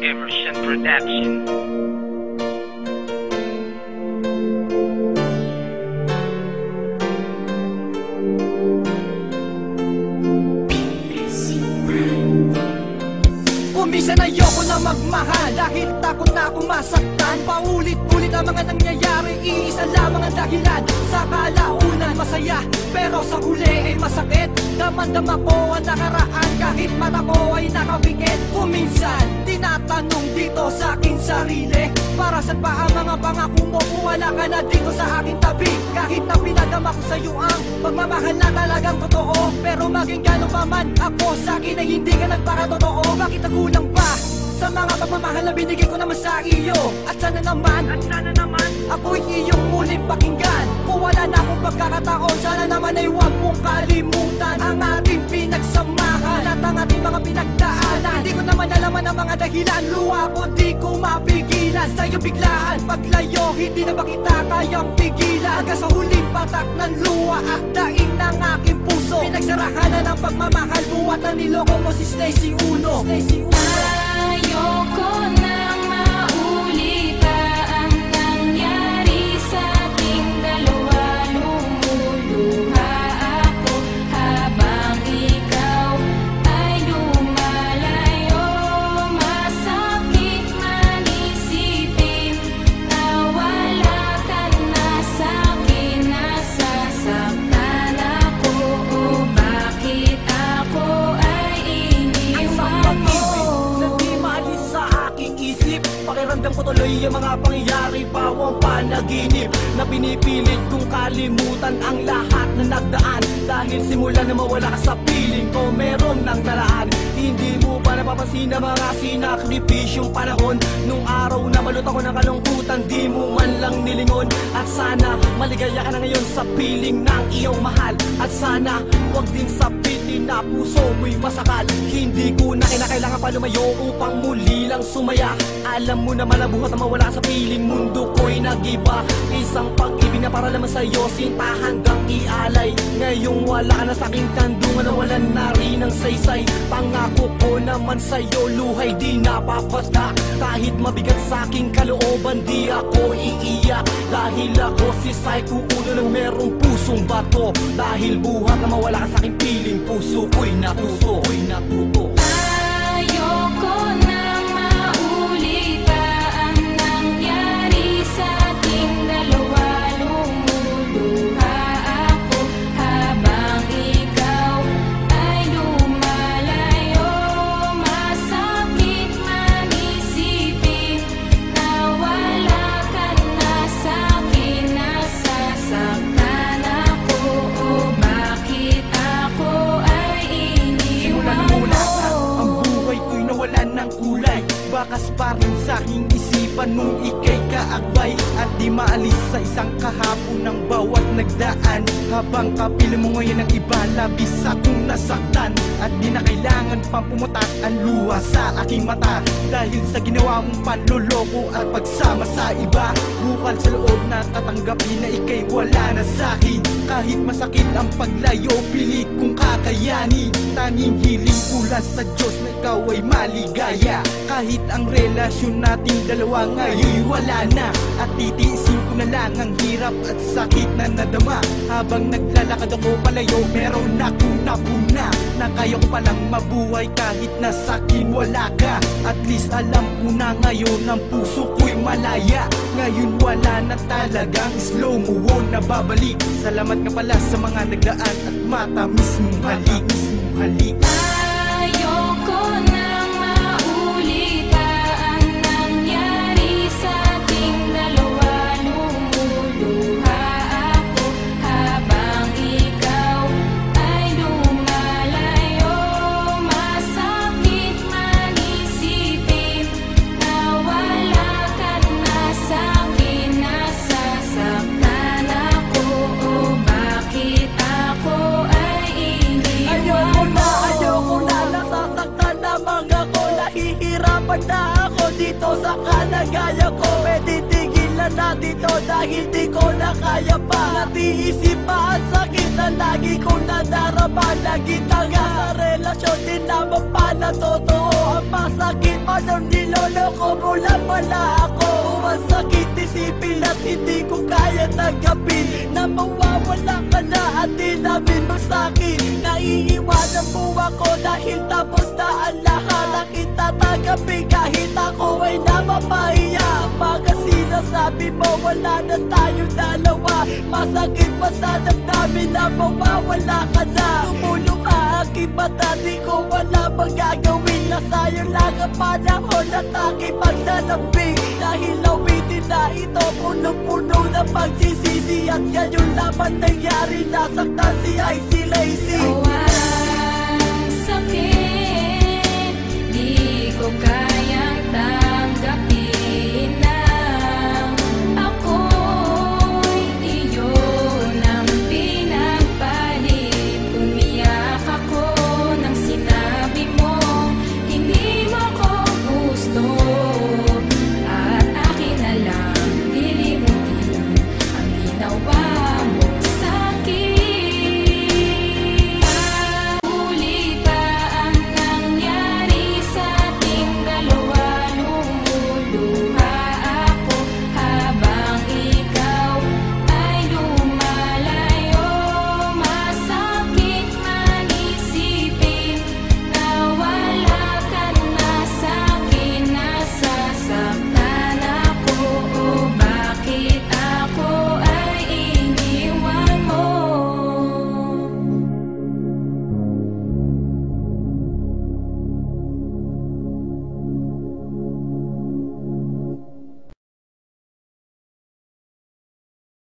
Emerson Production. Minsan ayoko na magmahal dahil takot na akong masaktan. Paulit-ulit ang mga nangyayari, iisa lamang ang dahilan. Sa kalaunan masaya, pero sa huli ay masakit. Damang-dama ko ang nakaraan kahit mata ko ay nakapikit. Kuminsan, tinatanong dito sa aking sarili, para saan pa ang mga pangako mo kung wala ka na dito sa aking tabi? Kahit na pinadama ko sa'yo ang pagmamahal na talagang totoo, pero maging gano'n pa man ako sa akin ay hindi ka nagpakatotoo. Bakit nagulang pa sa mga pagmamahal na binigay ko naman sa iyo? At sana naman ako'y iyong muling pakinggan. Kung wala na akong pagkakataon, sana naman ay huwag mong kalimutan ang ating pinagsamahan at ang ating mga pinagdaanan. Hindi ko naman alaman ang mga dahilan, luha ko di ko mapigilan. Sa'yo biglaan, paglayo, hindi na ba kita kayang pigilan? Hanggang sa huling patak ng luha at daing ng aking puso, pinagsarahan na ng pagmamahal, buwat na niloko mo si Stacy Uno. Ayoko nang maulit pa ang nangyari sa ating dalawa. Lumuluha ako habang ikaw ay lumalayo. Masakit man isipin na wala ka na sa'kin. Nasasaktan ako, o bakit ako ay iniwan mo? Pakiramdam ko tuloy ang mga pangyayari, pawang panaginip na pinipilit kong kalimutan ang lahat na nagdaan. Dahil simula na mawala ka sa piling ko, meron nang daraan. Hindi mo pa napapansin na mga sinakripisyong panahon. Nung araw na malot ako ng kalungkutan, di mo man lang nilingon. At sana maligaya ka na ngayon sa piling ng iyong mahal. At sana wag din sabitin na puso mo'y masakal. Hindi ko na kinakailangan pa lumayo upang muli lang sumaya. Alam mo naman na buhat na mawala sa piling, mundo ko'y nag-iba. Isang pag-ibig na para naman sa'yo, sinta hanggang ialay. Ngayong wala ka na sa'king kandungan, nawalan na rin ang saysay. Pangako ko naman sa'yo, luhay di napapata. Kahit mabigat sa'king kalooban, di ako iiyak. Dahil ako si Psycho Uno ng merong pusong bato. Dahil buhat na mawala ka sa'king piling, puso ko'y natuto. Ayoko nang maulit pa ang nangyari sa ating dalawa. Lumuluha ako habang ikaw ay lumalayo. Masakit man isipin na wala ka na sa'kin. Nasasaktan ako, o bakit ako ay iniwan mo? Ang buhay ko'y nawalan ng kulay. Bakas pa rin sa'king isipan nung ika'y kaakbay. At di maalis sa isang kahapon ng bawat nagdaan. Habang kapili mo ngayon ng iba, labis akong nasaktan. At di na kailangan pang pumutak ang luha sa aking mata. Dahil sa ginawa mong panloloko at pagsama sa iba. Bukal sa loob na tatanggapin na ika'y wala na sa'kin. Kahit masakit ang paglayo, pilit kong kakayanin. Tanging hiling ko lang sa Diyos na ikaw ay maligaya. Kahit ang relasyon nating dalawa ngayon wala na. At titiisin ko na lang ang hirap at sakit na nadama. Habang naglalakad ako palayo, meron akong napuna na kaya ko palang mabuhay kahit na sa'kin wala ka. At least alam ko na ngayon ang puso ko'y malaya. Ngayon wala na talagang slow mo na babalik. Salamat nga pala sa mga nagdaan at matamis mong halik. Ayoko nang maulit pa ang nangyari sa ating dalawa. Lumuluha ako habang ikaw ay lumalayo. Masakit man isipin na wala ka na sa'kin. Nasasaktan ako, o bakit ako ay iniwan mo? Ayoko na nasasaktan naman ako. Nahihirapan na ako dito sa kalagayan ko. Pwede tigil Tigilan natin to dahil di ko na kaya pa. Natiisip pa ang sakit na lagi kong nadarama. Lagi tanga sa relasyon, di naman pala totoo. Ang masakit pa nung niloloko mo lang pala ako. Ang sakit isipin at hindi ko kaya tanggapin na mawawala ka na at di namin masakin. Naiiwanan mo ako dahil tapos na ang lahat. Na kita tanggapin kahit ako ay napapahiya. Mga sinasabi mo wala na tayong dalawa. Masakit pa sa damdamin na mawawala ka na. Tumulong ka aking mata, di ko wala magagawin. Nasayang lang ang panahon at aking paglalambing. Dahil awitin na ito punong-puno na pagsisisi. At ngayon naman nangyari nasaktan si Icy Lazy.